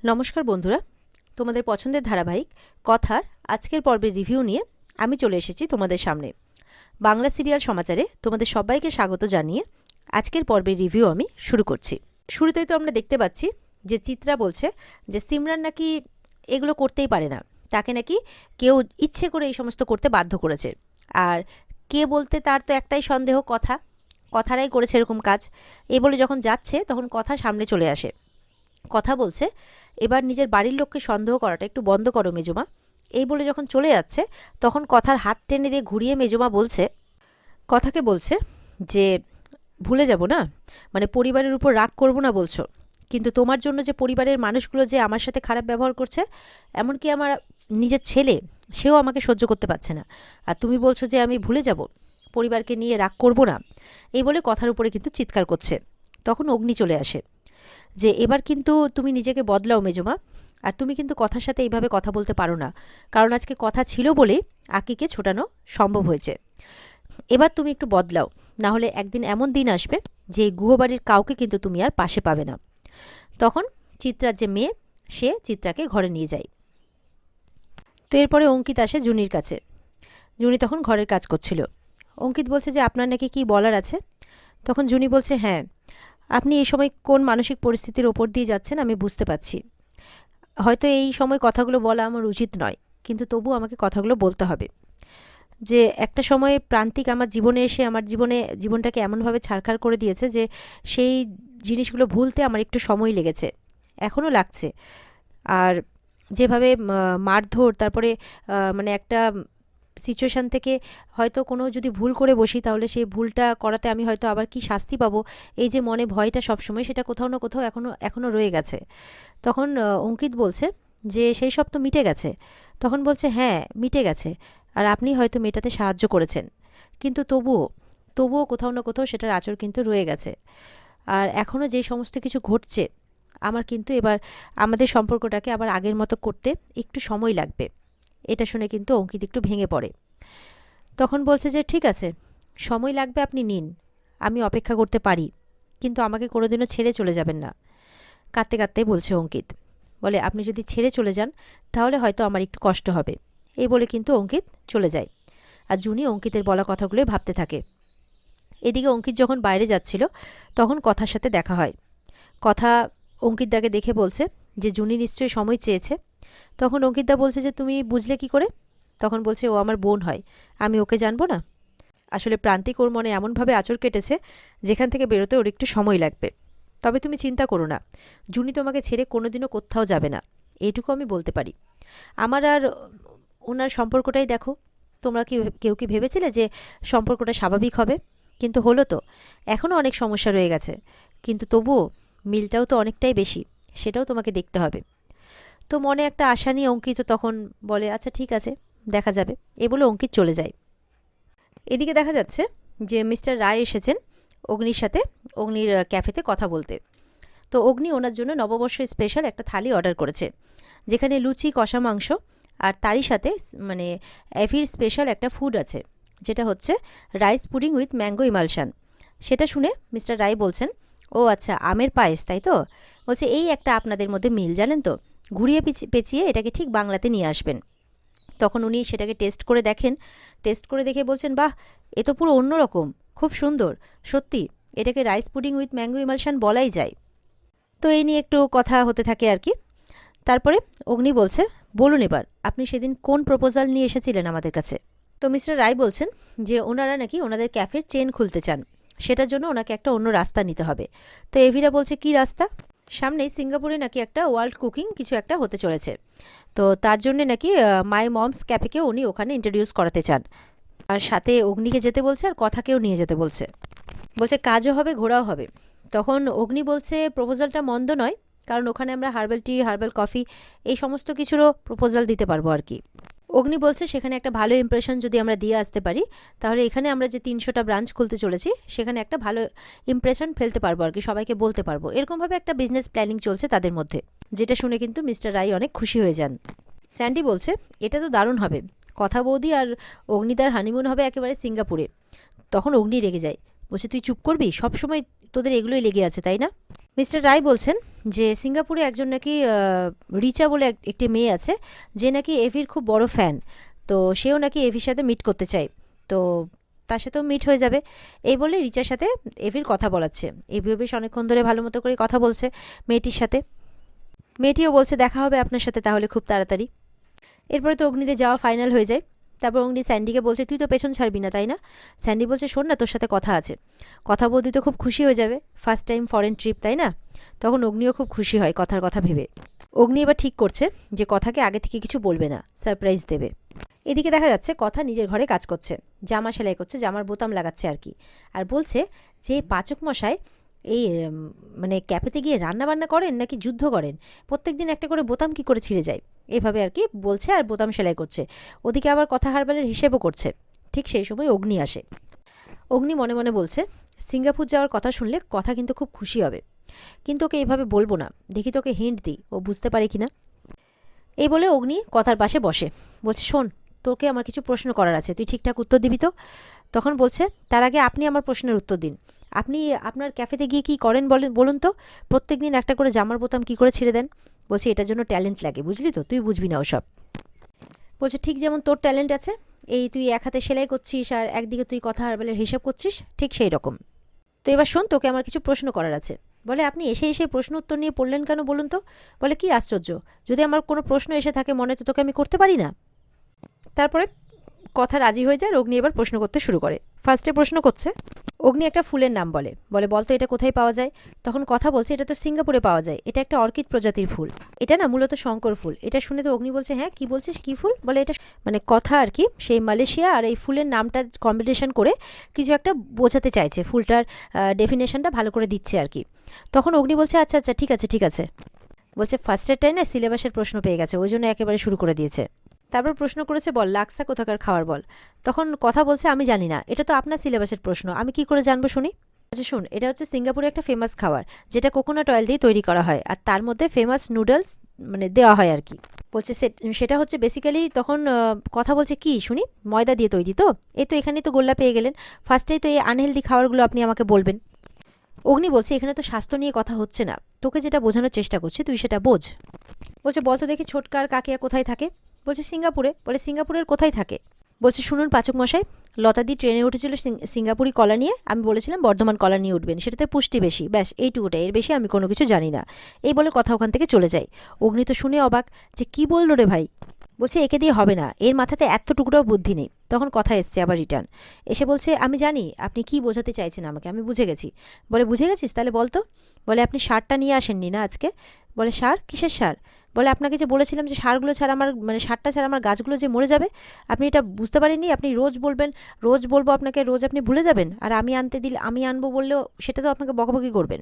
নমস্কার বন্ধুরা, তোমাদের পছন্দের ধারাবাহিক কথার আজকের পর্বের রিভিউ নিয়ে আমি চলে এসেছি তোমাদের সামনে। বাংলা সিরিয়াল সমাচারে তোমাদের সবাইকে স্বাগত জানিয়ে আজকের পর্বের রিভিউ আমি শুরু করছি। শুরুতেই তো আমরা দেখতে পাচ্ছি যে চিত্রা বলছে যে সিমরান নাকি এগুলো করতেই পারে না, তাকে নাকি কেউ ইচ্ছে করে এই সমস্ত করতে বাধ্য করেছে। আর কে বলতে তার তো একটাই সন্দেহ, কথারাই করেছে এরকম কাজ। এ বলে যখন যাচ্ছে তখন কথা সামনে চলে আসে। কথা বলছে, এবার নিজের বাড়ির লোককে সন্দেহ করাটা একটু বন্ধ করো মেজমা। এই বলে যখন চলে যাচ্ছে তখন কথার হাত টেনে দিয়ে ঘুরিয়ে মেজমা বলছে, কথাকে বলছে যে ভুলে যাব না, মানে পরিবারের উপর রাগ করব না বলছো, কিন্তু তোমার জন্য যে পরিবারের মানুষগুলো যে আমার সাথে খারাপ ব্যবহার করছে, এমনকি আমার নিজের ছেলে, সেও আমাকে সহ্য করতে পারছে না, আর তুমি বলছো যে আমি ভুলে যাব, পরিবারকে নিয়ে রাগ করব না। এই বলে কথার উপরে কিন্তু চিৎকার করছে। তখন অগ্নি চলে আসে যে এবার কিন্তু তুমি নিজেকে বদলাও মেজমা, আর তুমি কিন্তু কথার সাথে এইভাবে কথা বলতে পারো না, কারণ আজকে কথা ছিল বলেই আকিকে ছোটানো সম্ভব হয়েছে। এবার তুমি একটু বদলাও, না হলে একদিন এমন দিন আসবে যে এই গুহবাড়ির কাউকে কিন্তু তুমি আর পাশে পাবে না। তখন চিত্রার যে মেয়ে, সে চিত্রাকে ঘরে নিয়ে যায়। তো এরপরে অঙ্কিত আসে জুনির কাছে। জুনি তখন ঘরের কাজ করছিল। অঙ্কিত বলছে যে আপনার নাকি কি বলার আছে। তখন জুনি বলছে, হ্যাঁ, আপনি এই সময় কোন মানসিক পরিস্থিতির ওপর দিয়ে যাচ্ছেন আমি বুঝতে পারছি। হয়তো এই সময় কথাগুলো বলা আমার উচিত নয়, কিন্তু তবু আমাকে কথাগুলো বলতে হবে। যে একটা সময়ে প্রান্তিক আমার জীবনে এসে আমার জীবনটাকে এমনভাবে ছারখার করে দিয়েছে যে সেই জিনিসগুলো ভুলতে আমার একটু সময় লেগেছে, এখনও লাগছে। আর যেভাবে মারধর, তারপরে মানে একটা সিচুয়েশান থেকে হয়তো কোনো যদি ভুল করে বসি তাহলে সেই ভুলটা করাতে আমি হয়তো আবার কি শাস্তি পাবো, এই যে মনে ভয়টা সবসময়, সেটা কোথাও না কোথাও এখনও রয়ে গেছে। তখন অঙ্কিত বলছে যে সেই সব তো মিটে গেছে। তখন বলছে, হ্যাঁ মিটে গেছে, আর আপনি হয়তো মেটাতে সাহায্য করেছেন, কিন্তু তবুও কোথাও না কোথাও সেটার আঁচড় কিন্তু রয়ে গেছে। আর এখনও যে সমস্ত কিছু ঘটছে, আমার কিন্তু এবার আমাদের সম্পর্কটাকে আবার আগের মতো করতে একটু সময় লাগবে। এটা শুনে কিন্তু অঙ্কিত একটু ভেঙে পড়ে। তখন বলছে যে ঠিক আছে, সময় লাগবে আপনি নিন, আমি অপেক্ষা করতে পারি, কিন্তু আমাকে কোনোদিনও ছেড়ে চলে যাবেন না। কাঁদতে কাঁদতে বলছে অঙ্কিত, বলে আপনি যদি ছেড়ে চলে যান তাহলে হয়তো আমার একটু কষ্ট হবে। এই বলে কিন্তু অঙ্কিত চলে যায়। আর জুনি অঙ্কিতের বলা কথাগুলোই ভাবতে থাকে। এদিকে অঙ্কিত যখন বাইরে যাচ্ছিল তখন কথার সাথে দেখা হয়। কথা অঙ্কিতদাকে দেখে বলছে যে জুনি নিশ্চয়ই সময় চেয়েছে। তখন অঙ্কিতদা বলছে যে তুমি বুঝলে কি করে? তখন বলছে ও আমার বোন হয়, আমি ওকে জানবো না? আসলে প্রান্তিক ওর মনে এমনভাবে আঁচড় কেটেছে যেখান থেকে বেরোতে ওর একটু সময় লাগবে। তবে তুমি চিন্তা করো না, জুনি তোমাকে ছেড়ে কোনোদিনও কোথাও যাবে না, এইটুকু আমি বলতে পারি। আমার আর ওনার সম্পর্কটাই দেখো, তোমরা কেউ কি ভেবেছিলে যে সম্পর্কটা স্বাভাবিক হবে? কিন্তু হলো তো। এখনও অনেক সমস্যা রয়ে গেছে, কিন্তু তবুও মিলটাও তো অনেকটাই বেশি, সেটাও তোমাকে দেখতে হবে। তো মনে একটা আশা নিয়ে অঙ্কিত তখন বলে, আচ্ছা ঠিক আছে, দেখা যাবে। এ বলে অঙ্কিত চলে যায়। এদিকে দেখা যাচ্ছে যে মিস্টার রায় এসেছেন অগ্নির সাথে, অগ্নির ক্যাফেতে কথা বলতে। তো অগ্নি ওনার জন্য নববর্ষ স্পেশাল একটা থালি অর্ডার করেছে, যেখানে লুচি, কষা মাংস, আর তারই সাথে মানে এভির স্পেশাল একটা ফুড আছে, যেটা হচ্ছে rice pudding with mango emulsion. সেটা শুনে মিস্টার রায় বলছেন, ও আচ্ছা, আমের পায়েস তাই তো? বলছে এই একটা আপনাদের মধ্যে মিল, জানেন তো, ঘুরিয়ে পেঁচিয়ে এটাকে ঠিক বাংলাতে নিয়ে আসবেন। তখন উনি সেটাকে টেস্ট করে দেখেন। টেস্ট করে দেখে বলছেন, বাহ, এ তো পুরো অন্যরকম, খুব সুন্দর, সত্যি এটাকে rice pudding with mango emulsion বলাই যায়। তো এই নিয়ে একটু কথা হতে থাকে আর কি। তারপরে অগ্নি বলছে, বলুন এবার আপনি সেদিন কোন প্রপোজাল নিয়ে এসেছিলেন আমাদের কাছে? তো মিস্টার রায় বলছেন যে ওনারা নাকি ওনাদের ক্যাফের চেন খুলতে চান, সেটার জন্য ওনাকে একটা অন্য রাস্তা নিতে হবে। তো এভিরা বলছে, কি রাস্তা? সামনেই সিঙ্গাপুরে নাকি একটা ওয়ার্ল্ড কুকিং কিছু একটা হতে চলেছে, তো তার জন্য নাকি মাই মমস ক্যাফেকেও উনি ওখানে ইন্ট্রোডিউস করাতে চান। আর সাথে অগ্নিকে যেতে বলছে, আর কথাকেও নিয়ে যেতে বলছে। বলছে কাজও হবে, ঘোরাও হবে। তখন অগ্নি বলছে প্রপোজালটা মন্দ নয়, কারণ ওখানে আমরা হার্বাল টি, হার্বাল কফি, এই সমস্ত কিছুরও প্রপোজাল দিতে পারবো আর কি। অগ্নি বলছে সেখানে একটা ভালো ইমপ্রেশন যদি আমরা দিয়ে আসতে পারি, তাহলে এখানে আমরা যে 300টা ব্রাঞ্চ খুলতে চলেছি সেখানে একটা ভালো ইমপ্রেশন ফেলতে পারবো আর কি, সবাইকে বলতে পারবো। এরকমভাবে একটা বিজনেস প্ল্যানিং চলছে তাদের মধ্যে, যেটা শুনে কিন্তু মিস্টার রায় অনেক খুশি হয়ে যান। স্যান্ডি বলছে, এটা তো দারুণ হবে, কথা বৌদি আর অগ্নিদার হানিমুন হবে একেবারে সিঙ্গাপুরে। তখন অগ্নি রেগে যায়, বলছে তুই চুপ করবি, সবসময় তোদের এগুলোই লেগে আছে তাই না? মিস্টার রায় বলছেন যে সিঙ্গাপুরে একজন নাকি রিচা বলে একটি মেয়ে আছে, যে নাকি এভির খুব বড় ফ্যান। তো সেও নাকি এভির সাথে মিট করতে চায়। তো তার সাথেও মিট হয়ে যাবে এই বলে রিচার সাথে এভির কথা বলাচ্ছে। এভিও বেশ অনেকক্ষণ ধরে ভালো মতো করে কথা বলছে মেয়েটির সাথে। মেয়েটিও বলছে দেখা হবে আপনার সাথে তাহলে খুব তাড়াতাড়ি। এরপরে তো অগ্নিতে যাওয়া ফাইনাল হয়ে যায়। তারপর অগ্নি স্যান্ডিকে বলছে তুই তো পেছন ছাড়বি না তাই না? স্যান্ডি বলছে শোন না, তোর সাথে কথা আছে। কথা বলতে তো খুব খুশি হয়ে যাবে, ফার্স্ট টাইম ফরেন ট্রিপ তাই না? তখন অগ্নিও খুব খুশি হয় কথার কথা ভেবে। অগ্নি এবার ঠিক করছে যে কথাকে আগে থেকে কিছু বলবে না, সারপ্রাইজ দেবে। এদিকে দেখা যাচ্ছে কথা নিজের ঘরে কাজ করছে, জামা সেলাই করছে, জামার বোতাম লাগাচ্ছে আর কি। আর বলছে যে পাচক মশাই এই মানে ক্যাফেতে গিয়ে রান্না বান্না করেন নাকি যুদ্ধ করেন? প্রত্যেক দিন একটা করে বোতাম কি করে ছিঁড়ে যায়? এভাবে আর কি বলছে আর বোতাম সেলাই করছে। ওদিকে আবার কথা হারবালের হিসেবও করছে। ঠিক সেই সময় অগ্নি আসে। অগ্নি মনে মনে বলছে সিঙ্গাপুর যাওয়ার কথা শুনলে কথা কিন্তু খুব খুশি হবে, কিন্তু ওকে এভাবে বলবো না, দেখি তোকে হিন্ট দিই ও বুঝতে পারে কিনা। এই বলে অগ্নি কথার পাশে বসে। বলছে শোন, তোকে আমার কিছু প্রশ্ন করার আছে, তুই ঠিকঠাক উত্তর দিবি তো? তখন বলছে তার আগে আপনি আমার প্রশ্নের উত্তর দিন। আপনি আপনার ক্যাফেতে গিয়ে কি করেন বলুন তো? প্রত্যেক দিন একটা করে জামার বোতাম কি করে ছিঁড়ে দেন? বলছে এটার জন্য ট্যালেন্ট লাগে, বুঝলি তো, তুই বুঝবি না ওসব। বলছে ঠিক যেমন তোর ট্যালেন্ট আছে, এই তুই এক হাতে সেলাই করছিস আর একদিকে তুই কথা হারবালের হিসাব করছিস, ঠিক সেই রকম। তো এবার শোন, তোকে আমার কিছু প্রশ্ন করার আছে। বলে আপনি এসে এসে প্রশ্ন উত্তর নিয়ে পড়লেন কেন বলুন তো? বলে কি আশ্চর্য, যদি আমার কোনো প্রশ্ন এসে থাকে মনে, তো তোকে আমি করতে পারি না? তারপরে কথা রাজি হয়ে যায়। অগ্নি এবার প্রশ্ন করতে শুরু করে। ফার্স্টে প্রশ্ন করছে, অগ্নি একটা ফুলের নাম বলে। বলতো এটা কোথায় পাওয়া যায়? তখন কথা বলছে এটা তো সিঙ্গাপুরে পাওয়া যায়, এটা একটা অর্কিড প্রজাতির ফুল, এটা না মূলত শঙ্কর ফুল। এটা শুনে তো অগ্নি বলছে হ্যাঁ কি বলছিস, কি ফুল? বলে এটা মানে কথা আর কি, সেই মালয়েশিয়া আর এই ফুলের নামটা কম্বিনেশন করে কিছু একটা বোঝাতে চাইছে, ফুলটার ডেফিনেশনটা ভালো করে দিচ্ছে আর কি। তখন অগ্নি বলছে আচ্ছা আচ্ছা ঠিক আছে ঠিক আছে। বলছে ফার্স্টেরটাই না সিলেবাসের প্রশ্ন পেয়ে গেছে, ওই জন্য একেবারে শুরু করে দিয়েছে। তারপর প্রশ্ন করেছে বল লাক্সা কোথাকার খাওয়ার বল। তখন কথা বলছে আমি জানি না, এটা তো আপনার সিলেবাসের প্রশ্ন, আমি কি করে জানবো শুনি? আচ্ছা শুন, এটা হচ্ছে সিঙ্গাপুরে একটা ফেমাস খাবার, যেটা কোকোনাট অয়েল দিয়ে তৈরি করা হয় আর তার মধ্যে ফেমাস নুডলস মানে দেওয়া হয় আর কি। বলছে সেটা হচ্ছে বেসিক্যালি, তখন কথা বলছে কি শুনি, ময়দা দিয়ে তৈরি তো? এই তো এখানেই তো গোল্লা পেয়ে গেলেন, ফার্স্টেই তো এই আনহেলদি খাবারগুলো আপনি আমাকে বলবেন। অগ্নি বলছে এখানে তো স্বাস্থ্য নিয়ে কথা হচ্ছে না, তোকে যেটা বোঝানোর চেষ্টা করছি তুই সেটা বোঝ। বলছে বলতো দেখি ছোটকা আর কাকিয়া কোথায় থাকে? বলছে সিঙ্গাপুরে। বলে সিঙ্গাপুরের কোথায় থাকে? বলছে শুনুন পাচক মশাই, লতাদি ট্রেনে উঠেছিল সিঙ্গাপুরি কলা নিয়ে, আমি বলেছিলাম বর্ধমান কলা নিয়ে উঠবেন, সেটাতে পুষ্টি বেশি, ব্যাস এইটুকুটাই, এর বেশি আমি কোনো কিছু জানি না। এই বলে কথা ওখান থেকে চলে যায়। অগ্নি তো শুনে অবাক, যে কি বললো রে ভাই। বলছে একে দিয়ে হবে না, এর মাথাতে এতটুকুটাও বুদ্ধি নেই। তখন কথা এসছে আবার রিটার্ন, এসে বলছে আমি জানি আপনি কি বোঝাতে চাইছেন আমাকে, আমি বুঝে গেছি। বলে বুঝে গেছিস, তাহলে বলতো। বলে আপনি সারটা নিয়ে আসেননি না আজকে? বলে সার, কিসের সার? বলে আপনাকে যে বলেছিলাম যে সারগুলো ছাড়া আমার মানে সারটা ছাড়া আমার গাছগুলো যে মরে যাবে, আপনি এটা বুঝতে পারেননি? আপনি রোজ বলবেন, রোজ বলবো আপনাকে, রোজ আপনি ভুলে যাবেন, আর আমি আনতে দিলে, আমি আনবো বললেও সেটা তো আপনাকে বকাবকি করবেন।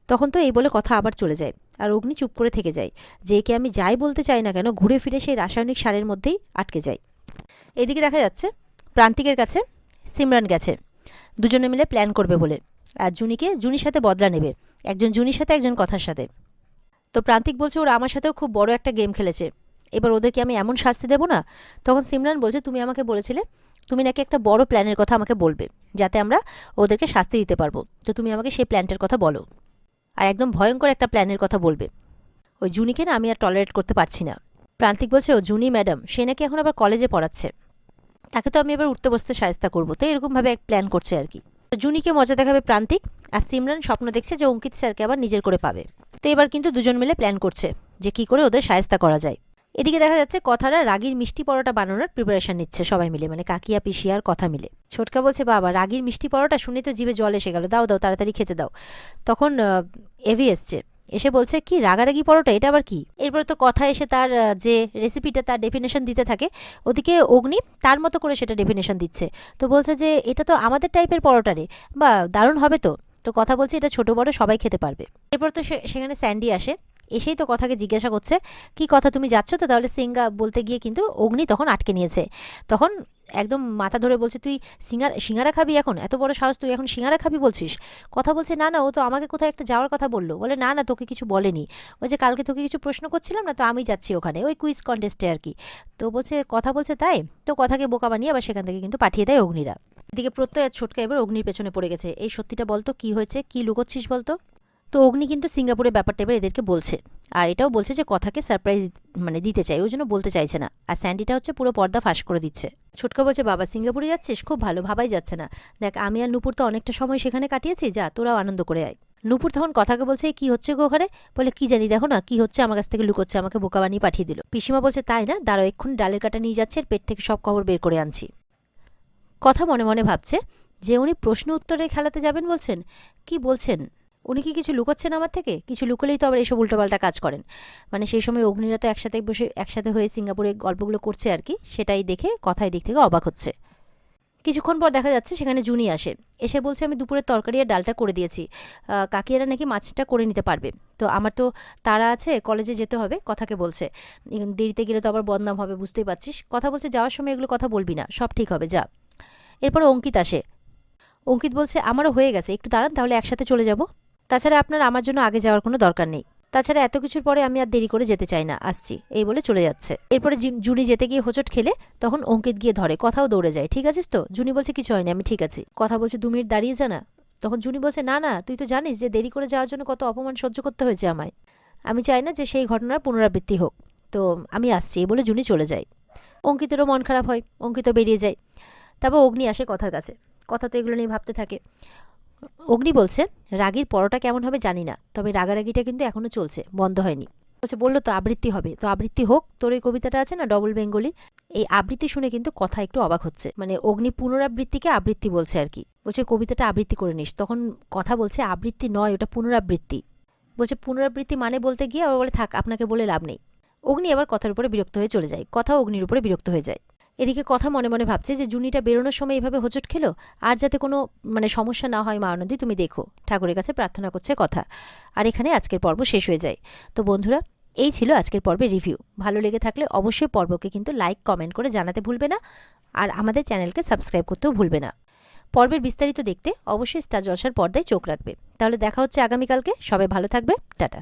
তখন তো এই বলে কথা আবার চলে যায় আর অগ্নি চুপ করে থেকে যায়, যে একে আমি যাই বলতে চাই না কেন ঘুরে ফিরে সেই রাসায়নিক সারের মধ্যেই আটকে যায়। এদিকে দেখা যাচ্ছে প্রান্তিকের কাছে সিমরান গেছে দুজনে মিলে প্ল্যান করবে বলে, আর জুনির সাথে বদলা নেবে, একজন জুনির সাথে একজন কথার সাথে। তো প্রান্তিক বলছে ওরা আমার সাথেও খুব বড় একটা গেম খেলেছে, এবার ওদেরকে আমি এমন শাস্তি দেবো না। তখন সিমরান বলছে তুমি আমাকে বলেছিলে তুমি নাকি একটা বড় প্ল্যানের কথা আমাকে বলবে, যাতে আমরা ওদেরকে শাস্তি দিতে পারবো, তো তুমি আমাকে সেই প্ল্যানটার কথা বলো, আর একদম ভয়ঙ্কর একটা প্ল্যানের কথা বলবে। ওই জুনিকে না আমি আর টলারেট করতে পারছি না। প্রান্তিক বলছে ও জুনি ম্যাডাম, সে নাকি এখন আবার কলেজে পড়াচ্ছে, তাকে তো আমি এবার উঠতে বসতে সাহায্য করবো, তো এরকমভাবে এক প্ল্যান করছে আর কি। জুনিকে মজা দেখাবে প্রান্তিক, আর সিমরান স্বপ্ন দেখছে যে অঙ্কিত স্যারকে আবার নিজের করে পাবে। তো এবার কিন্তু দুজন মিলে প্ল্যান করছে যে কি করে ওদের সাহায্য করা যায়। এদিকে দেখা যাচ্ছে কথারা রাগীর মিষ্টি পরোটা বানানোর প্রিপারেশন নিচ্ছে সবাই মিলে, মানে কাকিয়া পিসি আর কথা মিলে। ছোটকা বলছে বাবা রাগীর মিষ্টি পরোটা শুনে তো জিভে জল এসে গেল, দাও দাও তাড়াতাড়ি খেতে দাও। তখন এভি এসছে, এসে বলছে কি রাগারাগি পরোটা, এটা আবার কি? এরপরে তো কথা এসে তার যে রেসিপিটা তার ডেফিনেশন দিতে থাকে, ওদিকে অগ্নি তার মতো করে সেটা ডেফিনেশন দিচ্ছে। তো বলছে যে এটা তো আমাদের টাইপের পরোটা রে, বা দারুণ হবে তো। তো কথা বলছে এটা ছোট বড় সবাই খেতে পারবে। এরপর তো সেখানে স্যান্ডি আসে, এসেই তো কথাকে জিজ্ঞাসা করছে কি কথা তুমি যাচ্ছ তো তাহলে সিঙ্গা বলতে গিয়ে কিন্তু অগ্নি তখন আটকে নিয়েছে। তখন একদম মাথা ধরে বলছে তুই সিঙ্গারা খাবি এখন, এত বড় সাহস, তুই এখন সিঙ্গারা খাবি বলছিস? কথা বলছে না না, ও তো আমাকে কোথায় একটা যাওয়ার কথা বললো। বলে না না তোকে কিছু বলেনি, ওই যে কালকে তোকে কিছু প্রশ্ন করছিলাম না, তো আমি যাচ্ছি ওখানে ওই কুইজ কন্টেস্টে আর কি। তো বলছে কথা বলছে তাই, তো কথাকে বোকা বানিয়ে আবার সেখান থেকে কিন্তু পাঠিয়ে দেয় অগ্নিরা। এদিকে প্রত্যয় আর ছোটকা এবার অগ্নির পেছনে পড়ে গেছে, এই সত্যিটা বলতো কি হয়েছে, কি লুকোচ্ছিস বলতো? তো অগ্নি কিন্তু সিঙ্গাপুরের ব্যাপারটা এবার এদেরকে বলছে, আর এটাও বলছে যে কথাকে সারপ্রাইজ দিতে চাই, ওই জন্য বলতে চাইছে না। আর স্যান্ডিটা হচ্ছে পুরো পর্দা ফাঁস করে দিচ্ছে। ছোটকা বলছে, বাবা সিঙ্গাপুরে যাচ্ছিস, খুব ভালো, ভাবাই যাচ্ছে না। দেখ আমি আর নূপুর তো অনেকটা সময় সেখানে কাটিয়েছি, যা তোরাও আনন্দ করে আয়। নূপুর তখন কথাকে বলছে, কি হচ্ছে গো ওখানে? বলে, কি জানি, দেখো না কি হচ্ছে, আমার কাছ থেকে লুকোচ্ছে, আমাকে বোকা বানিয়ে পাঠিয়ে দিল। পিসিমা বলছে, তাই না, দাঁড়াও এক্ষুনি ডালের কাটা নিয়ে যাচ্ছে, এর পেট থেকে সব খবর বের করে আনছি। কথা মনে মনে ভাবছে যে উনি প্রশ্ন উত্তরের খেলাতে যাবেন বলছেন, কি বলছেন, উনি কি কিছু লুকোচ্ছেন আমার থেকে? কিছু লুকোলেই তো আবার এসব উল্টোপাল্টা কাজ করেন। সেই সময় অগ্নিরা তো একসাথে বসে একসাথে হয়ে সিঙ্গাপুরে গল্পগুলো করছে আর কি, সেটাই দেখে কথায় দিক থেকে অবাক হচ্ছে। কিছুক্ষণ পর দেখা যাচ্ছে সেখানে জুনি আসে, এসে বলছে, আমি দুপুরের তরকারি আর ডালটা করে দিয়েছি, কাকিয়ারা নাকি মাছটা করে নিতে পারবে। তো আমার তো তাড়া আছে, কলেজে যেতে হবে, কথাকে বলছে, দেরিতে গেলে তো আবার বদনাম হবে, বুঝতেই পারছিস। কথা বলছে, যাওয়ার সময় এগুলো কথা বলবি না, সব ঠিক হবে, যা। এরপরে অঙ্কিত আসে। অঙ্কিত বলছে, আমারও হয়ে গেছে, একটু দাঁড়ান, তাহলে একসাথে চলে যাব। তাছাড়া আপনার আমার জন্য আগে যাওয়ার কোনো দরকার নেই। তাছাড়া এত কিছুর পরে আমি আর দেরি করে যেতে চাই না, আসছি, এই বলে চলে যাচ্ছে। এরপরে জুনি যেতে গিয়ে হোঁচট খেলে তখন অঙ্কিত গিয়ে ধরে, কথাও দৌড়ে যায়, ঠিক আছিস তো? জুনি বলছে, কিছু হয়নি, আমি ঠিক আছি। কথা বলছে, 2 মিনিট দাঁড়িয়ে যা না। তখন জুনি বলছে, না না, তুই তো জানিস যে দেরি করে যাওয়ার জন্য কত অপমান সহ্য করতে হয়েছে আমায়, আমি চাই না যে সেই ঘটনার পুনরাবৃত্তি হোক, তো আমি আসছি, এই বলে জুনি চলে যায়। অঙ্কিতেরও মন খারাপ হয়, অঙ্কিত বেরিয়ে যায়। তারপর অগ্নি আসে কথার কাছে, কথা তো এগুলো নিয়ে ভাবতে থাকে। অগ্নি বলছে, রাগীর পরোটা কেমন হবে জানি না, তবে রাগারাগিটা কিন্তু এখনো চলছে, বন্ধ হয়নি। বলছে, বললো তো আবৃত্তি হবে, তো আবৃত্তি হোক। তোর ওই কবিতাটা আছে না, ডবল বেঙ্গলি, এই আবৃত্তি শুনে কিন্তু কথা একটু অবাক হচ্ছে, অগ্নি পুনরাবৃত্তিকে আবৃত্তি বলছে আর কি। বলছে, কবিতাটা আবৃত্তি করে নিস। তখন কথা বলছে, আবৃত্তি নয়, ওটা পুনরাবৃত্তি। বলছে, পুনরাবৃত্তি বলতে গিয়ে আবার বলে, থাক, আপনাকে বলে লাভ নেই। অগ্নি আবার কথার উপরে বিরক্ত হয়ে চলে যায়, কথা অগ্নির উপরে বিরক্ত হয়ে যায়। এদিকে কথা মনে মনে ভাবছে যে জুনিটা বেরোনোর সময় এভাবে হোঁচট খেলো, আর যাতে কোনো সমস্যা না হয়, মা আনন্দী তুমি দেখো, ঠাকুরের কাছে প্রার্থনা করছে কথা। আর এখানে আজকের পর্ব শেষ হয়ে যায়। তো বন্ধুরা, এই ছিল আজকের পর্বের রিভিউ। ভালো লেগে থাকলে অবশ্যই পর্বকে কিন্তু লাইক কমেন্ট করে জানাতে ভুলবে না, আর আমাদের চ্যানেলকে সাবস্ক্রাইব করতেও ভুলবে না। পর্বের বিস্তারিত দেখতে অবশ্যই স্টার জলসার পর্দায় চোখ রাখবে। তাহলে দেখা হচ্ছে আগামীকালকে। সবাই ভালো থাকবে, টাটা।